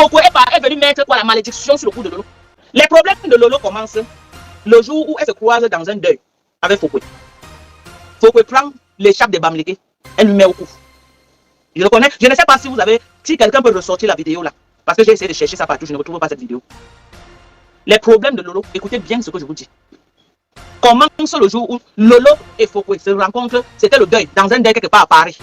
Foucault est venu mettre quoi, la malédiction sur le cou de Lolo. Les problèmes de Lolo commencent le jour où elle se croise dans un deuil avec Foucault. Foucault prend l'écharpe de Bamlégué, elle lui met au cou. Je le connais, je ne sais pas si vous avez, si quelqu'un peut ressortir la vidéo là, parce que j'ai essayé de chercher ça partout, je ne retrouve pas cette vidéo. Les problèmes de Lolo, écoutez bien ce que je vous dis. Commence le jour où Lolo et Foucault se rencontrent, c'était le deuil, dans un deuil quelque part à Paris.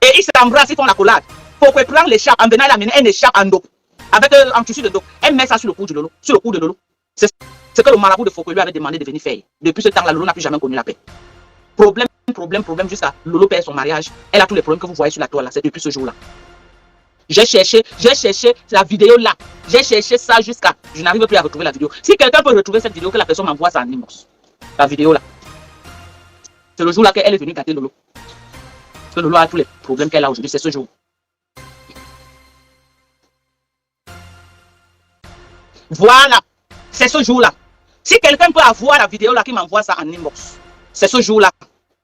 Et ils s'embrassent, ils font la collade. Foucault prend l'écharpe, en venant elle amener une écharpe en dos, avec un tissu de dos. Elle met ça sur le cou de Lolo, sur le cou de Lolo. C'est ce que le marabout de Foucault lui avait demandé de venir faire. Depuis ce temps-là, Lolo n'a plus jamais connu la paix. Problème jusqu'à Lolo perd son mariage. Elle a tous les problèmes que vous voyez sur la toile là, c'est depuis ce jour-là. J'ai cherché la vidéo là. J'ai cherché ça jusqu'à... Je n'arrive plus à retrouver la vidéo. Si quelqu'un peut retrouver cette vidéo, que la personne m'envoie ça en inbox. La vidéo là. C'est le jour là qu'elle est venue gâter Lolo. Parce que Lolo a tous les problèmes qu'elle a aujourd'hui, c'est ce jour. Voilà. C'est ce jour-là. Si quelqu'un peut avoir la vidéo là qui m'envoie ça en inbox, c'est ce jour-là.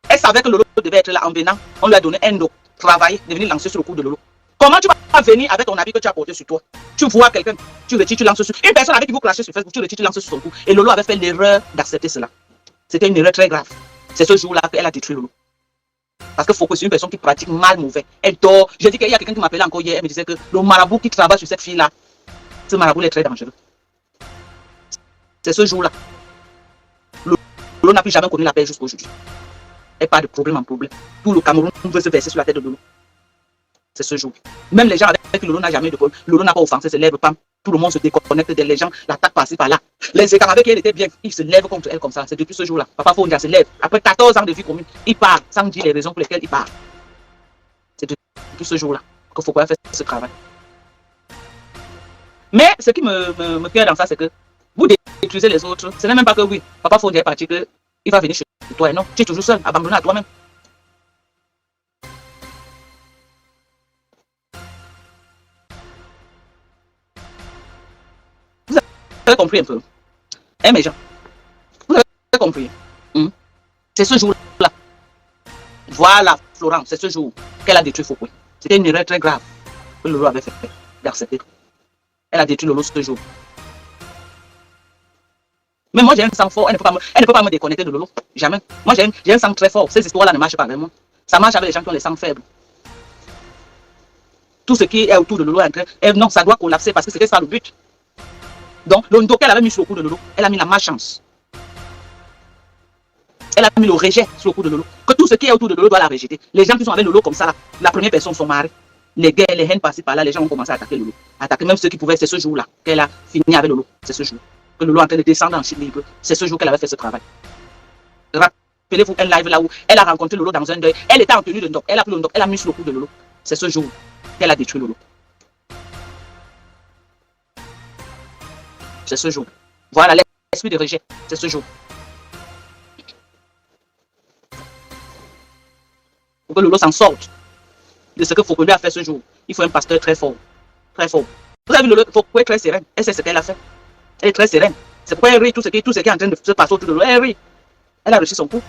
Elle savait que Lolo devait être là en venant. On lui a donné un dos, travailler, de venir lancer sur le cou de Lolo. Comment tu vas venir avec ton habit que tu as porté sur toi? Tu vois quelqu'un, tu retires, tu lances sur... Une personne avec qui vous clashez sur Facebook, tu retires, tu lances sur son cou. Et Lolo avait fait l'erreur d'accepter cela. C'était une erreur très grave. C'est ce jour-là qu'elle a détruit Lolo. Parce que Foucault, c'est une personne qui pratique mal mauvais. Elle dort. Je dis qu'il y a quelqu'un qui m'appelait encore hier, elle me disait que le marabout qui travaille sur cette fille-là, ce marabout est très dangereux. C'est ce jour-là. Lolo n'a plus jamais connu la paix jusqu'à aujourd'hui. Et pas de problème en problème. Tout le Cameroun veut se verser sur la tête de Lolo. C'est ce jour. Même les gens avec qui Lolo n'a jamais de problème. Lolo n'a pas offensé, se lève pas. Tout le monde se déconnecte d'elle. Les gens l'attaquent par-ci par-là. Les écarts avec qui elle était bien, ils se lèvent contre elle comme ça. C'est depuis ce jour-là. Papa Fondia se lève. Après 14 ans de vie commune, il part sans dire les raisons pour lesquelles il part. C'est depuis ce jour-là qu'il faut faire ce travail. Mais ce qui me cœur dans ça, c'est que vous détruisez les autres. Ce n'est même pas que oui, Papa Fondia est parti, qu'il va venir chez toi. Non, tu es toujours seul, abandonné à toi-même. Vous avez compris un peu? Hein, mes gens? Vous avez compris? C'est ce jour-là. Voilà, Florence, c'est ce jour qu'elle a détruit Foucault. C'était une erreur très grave que Lolo avait fait d'accepter. Elle a détruit Lolo ce jour. Mais moi j'ai un sang fort, elle ne peut pas me déconnecter de Lolo. Jamais. Moi j'ai un sang très fort. Ces histoires-là ne marchent pas avec moi. Ça marche avec les gens qui ont les sangs faibles. Tout ce qui est autour de Lolo est en train. Non, ça doit collapser parce que c'était ça le but. Donc, le dos qu'elle avait mis sur le cou de Lolo, elle a mis la malchance. Elle a mis le rejet sur le cou de Lolo. Que tout ce qui est autour de Lolo doit la rejeter. Les gens qui sont avec Lolo comme ça, là, la première personne, son mari. Les guerres, les haines par-ci par-là, les gens ont commencé à attaquer Lolo. Attaquer même ceux qui pouvaient. C'est ce jour-là qu'elle a fini avec Lolo. C'est ce jour. Que Lolo est en train de descendre en chute libre. C'est ce jour qu'elle avait fait ce travail. Rappelez-vous un live là où elle a rencontré Lolo dans un deuil. Elle était en tenue de ndoc. Elle a pris le ndoc. Elle a mis sur le cou de Lolo. C'est ce jour qu'elle a détruit Lolo. C'est ce jour. Voilà l'esprit de rejet. C'est ce jour. Pour que Lolo s'en sorte de ce que Foucault lui a fait ce jour, il faut un pasteur très fort. Très fort. Vous avez vu, Lolo, Foucault est très sereine. Elle sait ce qu'elle a fait. Elle est très sereine. C'est pourquoi elle rit tout ce qui est en train de se passer autour de Lolo. Elle rit. Elle a reçu son coup.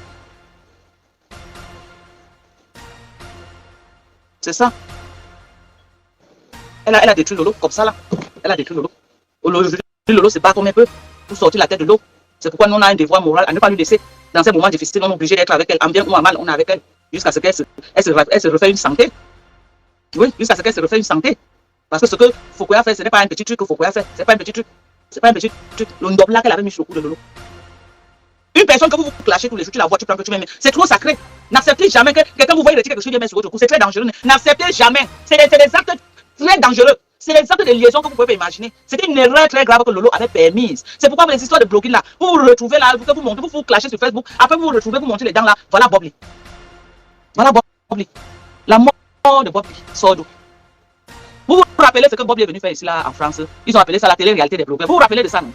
C'est ça. Elle a détruit Lolo comme ça là. Elle a détruit Lolo. Aujourd'hui, Lolo se bat comme un peu pour sortir la tête de l'eau. C'est pourquoi nous on a un devoir moral à ne pas lui laisser. Dans ces moments difficiles, on est obligé d'être avec elle. En bien ou en mal, on est avec elle. Jusqu'à ce qu'elle se refait une santé. Oui, jusqu'à ce qu'elle se refait une santé. Parce que ce que Foucault a fait, ce n'est pas un petit truc que Foucault a fait. Ce n'est pas un petit truc. C'est pas un petit truc. Le ndob là qu'elle avait mis sur le cou de Lolo. Une personne que vous clashez tous les jours, tu la vois, tu prends que tu mets. C'est trop sacré. N'acceptez jamais que quelqu'un vous voyez retirer quelque chose de mettre sur votre cou. C'est très dangereux. N'acceptez jamais. C'est des actes très dangereux. C'est les actes de liaison que vous pouvez imaginer. C'était une erreur très grave que Lolo avait permise. C'est pourquoi les histoires de blogging là, vous vous retrouvez là, vous montez, vous clashez sur Facebook, après vous vous retrouvez, vous montez les dents là. Voilà Bob Lee. Voilà Bob Lee. La mort de Bob Lee sort d'où? Vous vous rappelez ce que Bob Lee est venu faire ici là en France? Ils ont appelé ça la télé-réalité des blogueurs. Vous vous rappelez de ça, non?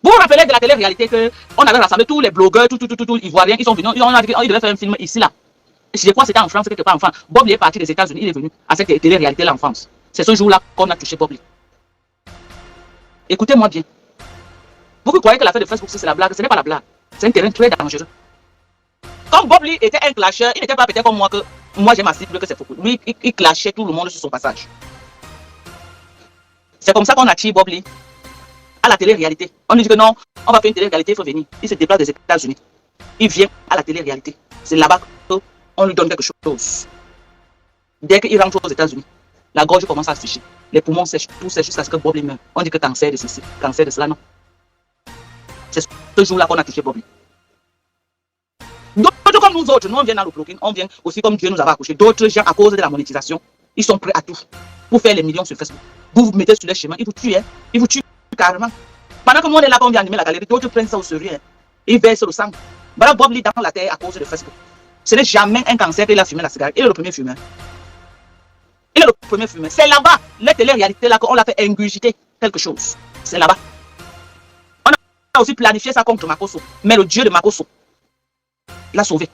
Vous vous rappelez de la télé-réalité qu'on avait rassemblé tous les blogueurs, tout ivoiriens qui sont venus, ils devaient faire un film ici là. Je crois que c'était en France, quelque part en France. Bob Lee est parti des États-Unis, il est venu à cette télé-réalité là en France. C'est ce jour-là qu'on a touché Bob Lee. Écoutez-moi bien. Vous croyez que l'affaire de Facebook, c'est la blague? Ce n'est pas la blague. C'est un terrain très dangereux. Comme Bob Lee était un clasheur, il n'était pas peut-être comme moi que Moi, j'ai ma cible que c'est Foucault. Lui, il clashait tout le monde sur son passage. C'est comme ça qu'on attire Bob Lee à la télé-réalité. On lui dit que non, on va faire une télé-réalité, il faut venir. Il se déplace des États-Unis. Il vient à la télé-réalité. C'est là-bas qu'on lui donne quelque chose. Dès qu'il rentre aux États-Unis, la gorge commence à se ficher. Les poumons sèchent, tout sèche jusqu'à ce que Bob Lee meurt. On dit que cancer de ceci, cancer de cela, non. C'est ce jour-là qu'on a touché Bob Lee. D'autres comme nous autres, nous on vient dans le blogging, on vient aussi comme Dieu nous avait accouché. D'autres gens, à cause de la monétisation, ils sont prêts à tout pour faire les millions sur Facebook. Vous vous mettez sur les chemins, ils vous tuent, hein. Ils vous tuent carrément. Pendant que nous on est là, on vient animer la galerie, d'autres prennent ça au sérieux, hein. Ils versent le sang. Voilà Bob Lee dans la terre à cause de Facebook. Ce n'est jamais un cancer qu'il a fumé la cigarette. Il est le premier fumeur. Il est le premier fumeur. C'est là-bas, les télé-réalités là, qu'on l'a fait ingurgiter quelque chose. C'est là-bas. On a aussi planifié ça contre Makosso. Mais le dieu de Makosso l'a sauvé.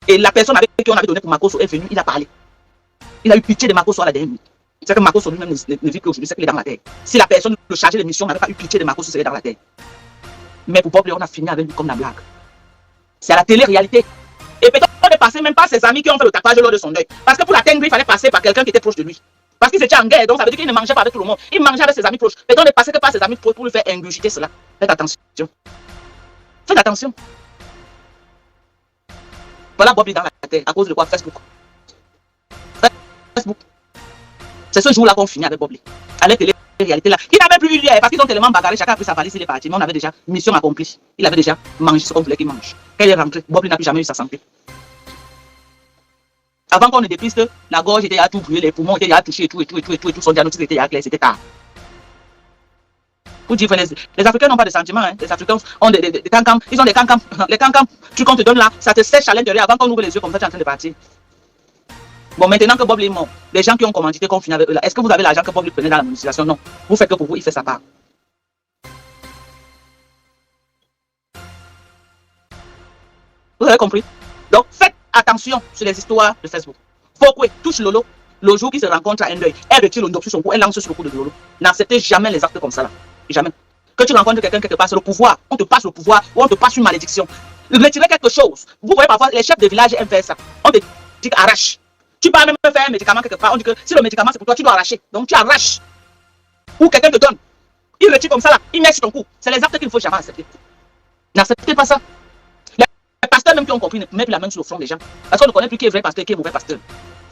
Et la personne avec qui on avait donné pour Makosso est venue, il a parlé. Il a eu pitié de Makosso à la dernière minute. C'est que Makosso lui-même ne vit qu'aujourd'hui, c'est qu'il est dans la terre. Si la personne, le chargé de mission, n'avait pas eu pitié de Makosso, il serait dans la terre. Mais pour Bob Lee, on a fini avec lui comme la blague. C'est à la télé-réalité. Et peut-être on ne passait même pas ses amis qui ont fait le tapage lors de son deuil. Parce que pour l'atteindre, il fallait passer par quelqu'un qui était proche de lui. Parce qu'il était en guerre, donc ça veut dire qu'il ne mangeait pas avec tout le monde. Il mangeait avec ses amis proches. Peut-être on ne passait que par ses amis proches pour lui faire ingurgiter cela. Faites attention. Faites attention. Voilà Bob Lee dans la terre. À cause de quoi? Facebook. Facebook. C'est ce jour-là qu'on finit avec Bob Lee. À la télé-réalité là. Qui n'avait plus eu lieu parce qu'ils ont tellement bagarré, chacun a pris sa valise, il est parti. Mais on avait déjà mission accomplie. Il avait déjà mangé ce qu'on voulait qu'il mange. Quand il est rentré, Bob Lee n'a plus jamais eu sa santé. Avant qu'on ne dépiste, la gorge était à tout brûler, les poumons étaient à toucher et tout, son diagnostic était à clair, c'était tard. Pour dire que les Africains n'ont pas de sentiments, hein. Les Africains ont des cancams, ils ont des cancams. Les cancams, tu qu'on te donne là, ça te sèche à l'intérieur avant qu'on ouvre les yeux comme ça, tu es en train de partir. Bon, maintenant que Bob Lee est mort, les gens qui ont commandité, qu'on finit avec eux là, est-ce que vous avez l'argent que Bob Lee prenait dans la monétisation? Non. Vous faites que pour vous, il fait sa part. Vous avez compris? Donc, faites attention sur les histoires de Facebook. Foucault touche Lolo. Le jour qui se rencontre à un deuil, elle retire le dos sur son cou, elle lance sur le cou de Lolo. N'acceptez jamais les actes comme ça là. Jamais. Que tu rencontres quelqu'un quelque part, c'est le pouvoir. On te passe le pouvoir ou on te passe une malédiction. Retirer quelque chose. Vous voyez parfois, les chefs de village aiment faire ça. On te dit arrache. Tu peux même faire un médicament quelque part. On dit que si le médicament c'est pour toi, tu dois arracher. Donc tu arraches. Ou quelqu'un te donne. Il retire comme ça là. Il met sur ton cou. C'est les actes qu'il ne faut jamais accepter. N'acceptez pas ça. Les pasteurs même qui ont compris ne mettent la main sur le front des gens. Parce qu'on ne connaît plus qui est vrai pasteur et qui est mauvais pasteur.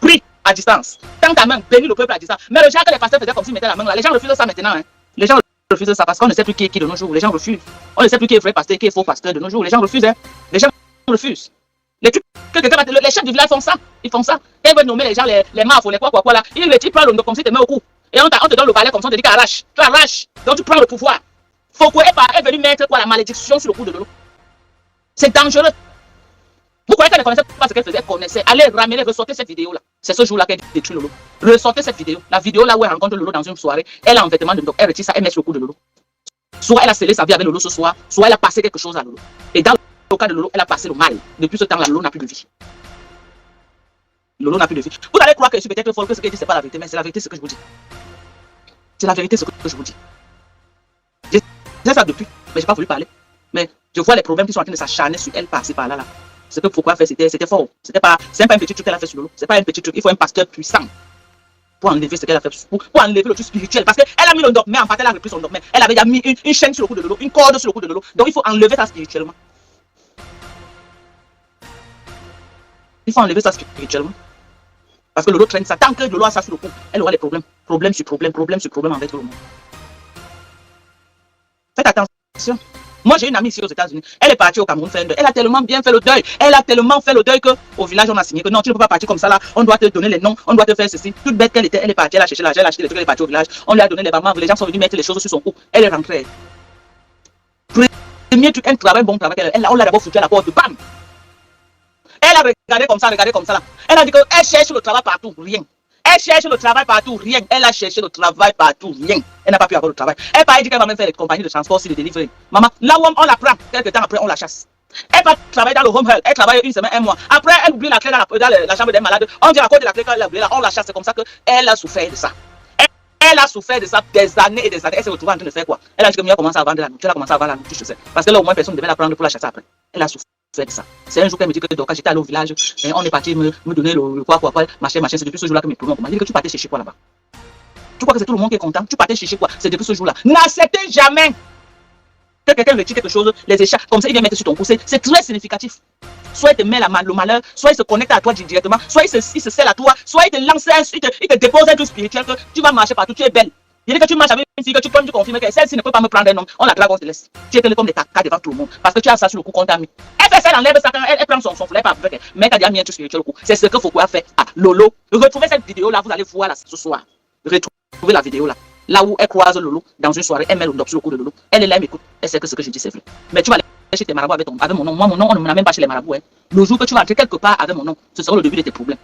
Prie à distance. Tends ta main, bénis le peuple à distance. Mais le genre que les pasteurs faisaient comme s'ils mettaient la main là. Les gens refusent ça maintenant. Hein. Les gens refusent ça parce qu'on ne sait plus qui est qui de nos jours. Les gens refusent. On ne sait plus qui est vrai pasteur et qui est faux pasteur de nos jours. Les gens refusent. Hein. Les gens refusent. Les chefs du village font ça. Ils font ça. Ils veulent nommer les gens, les mafos, les quoi là. Ils prennent le dos comme si tu te mets au cou. Et on te donne le balai comme ça, on te dit qu'arrache. Tu arraches. Donc tu prends le pouvoir. Foucault est venu mettre quoi, la malédiction sur le cou de Lolo. C'est dangereux. Vous croyez qu'elle ne connaissait pas ce qu'elle faisait? Elle connaissait. Allez ramener, ressortez cette vidéo là. C'est ce jour-là qu'elle détruit Lolo. Ressortez cette vidéo. La vidéo là où elle rencontre Lolo dans une soirée. Elle a un vêtement de elle retire ça, elle met sur le cou de Lolo. Soit elle a scellé sa vie avec Lolo ce soir, soit elle a passé quelque chose à Lolo. Et dans le cas de Lolo, elle a passé le mal. Depuis ce temps-là, Lolo n'a plus de vie. Lolo n'a plus de vie. Vous allez croire que je suis peut-être folle, que ce qu'elle dit, c'est pas la vérité, mais c'est la vérité ce que je vous dis. C'est la vérité ce que je vous dis. J'ai dit ça depuis, mais je n'ai pas voulu parler. Mais je vois les problèmes qui sont en train de s'acharner sur elle par-ci par-là. Là. Ce que Foucault a fait, c'était fort. C'est pas un petit truc qu'elle a fait sur Lolo. C'est pas un petit truc. Il faut un pasteur puissant pour enlever ce qu'elle a fait, pour enlever le truc spirituel. Parce qu'elle a mis le dogme, en fait, elle a repris son dogme. Elle avait déjà mis une chaîne sur le cou de Lolo, une corde sur le cou de Lolo. Donc il faut enlever ça spirituellement. Il faut enlever ça spirituellement. Parce que Lolo traîne ça. Tant que Lolo a ça sur le cou, elle aura des problèmes. Problème sur problème, problème sur problème avec tout le monde. Faites attention. Moi, j'ai une amie ici aux États-Unis. Elle est partie au Cameroun faire un deuil. Elle a tellement bien fait le deuil. Elle a tellement fait le deuil qu'au village, on a signé que non, tu ne peux pas partir comme ça là. On doit te donner les noms. On doit te faire ceci. Toute bête qu'elle était, elle est partie. Elle a cherché l'argent, elle a acheté les trucs, elle est partie au village. On lui a donné les mamans. Les gens sont venus mettre les choses sur son cou. Elle est rentrée. Premier truc, un travail, bon travail. On l'a d'abord foutu à la porte. Bam! Elle a regardé comme ça là. Elle a dit qu'elle cherche le travail partout. Rien. Elle cherche le travail partout, rien. Elle a cherché le travail partout, rien. Elle n'a pas pu avoir le travail. Elle part dire qu'elle va même faire les compagnies de transport sur les délivrer. Maman, là où on la prend, quelques temps après, on la chasse. Elle va travailler dans le home health. Elle travaille une semaine, un mois. Après, elle oublie la clé dans la chambre des malades. On dit à cause de la clé qu'elle a oubliée là, on la chasse. C'est comme ça qu'elle a souffert de ça. Elle a souffert de ça des années et des années. Elle s'est retrouvée en train de faire quoi? Elle a dit que mieux commencer à vendre la nourriture. Elle a commencé à vendre la nourriture, je sais. Parce que là, au moins, personne ne devait la prendre pour la chasser après. Elle a souffert. fait de ça. C'est un jour qu'elle me dit que donc, j'étais allé au village, et on est parti me donner le quoi, machin. C'est depuis ce jour-là que mes problèmes ont commencé. Il dit que tu partais chercher quoi là-bas? Tu crois que c'est tout le monde qui est content? Tu partais chercher quoi? C'est depuis ce jour-là. N'acceptez jamais que quelqu'un retire quelque chose, les écharpes, comme ça il vient mettre sur ton cou. C'est très significatif. Soit il te met le malheur, soit il se connecte à toi directement, soit il se scelle à toi, soit il te lance il te dépose un truc spirituel que tu vas marcher partout, tu es belle. Il dit que tu marches avec une fille, que tu confirmes que celle-ci ne peut pas me prendre un homme. On la drague, on te laisse. Tu es comme des caca devant tout le monde. Parce que tu as ça sur le cou qu'on t'a mis. Elle fait ça, elle enlève ça, elle prend son foulet par avec. Mais elle a mis un truc spirituel au cou. C'est ce que Foko a fait à Lolo. Retrouvez cette vidéo-là, vous allez voir là ce soir. Retrouvez la vidéo là. Là où elle croise Lolo dans une soirée, elle met le doigt sur le cou de Lolo. Elle est là, elle m'écoute. Elle sait que ce que je dis, c'est vrai. Mais tu vas aller chez tes marabouts avec mon nom. Moi, mon nom, on ne me l'amène pas chez les marabouts. Hein. Le jour que tu vas entrer quelque part avec mon nom, ce sera le début de tes problèmes.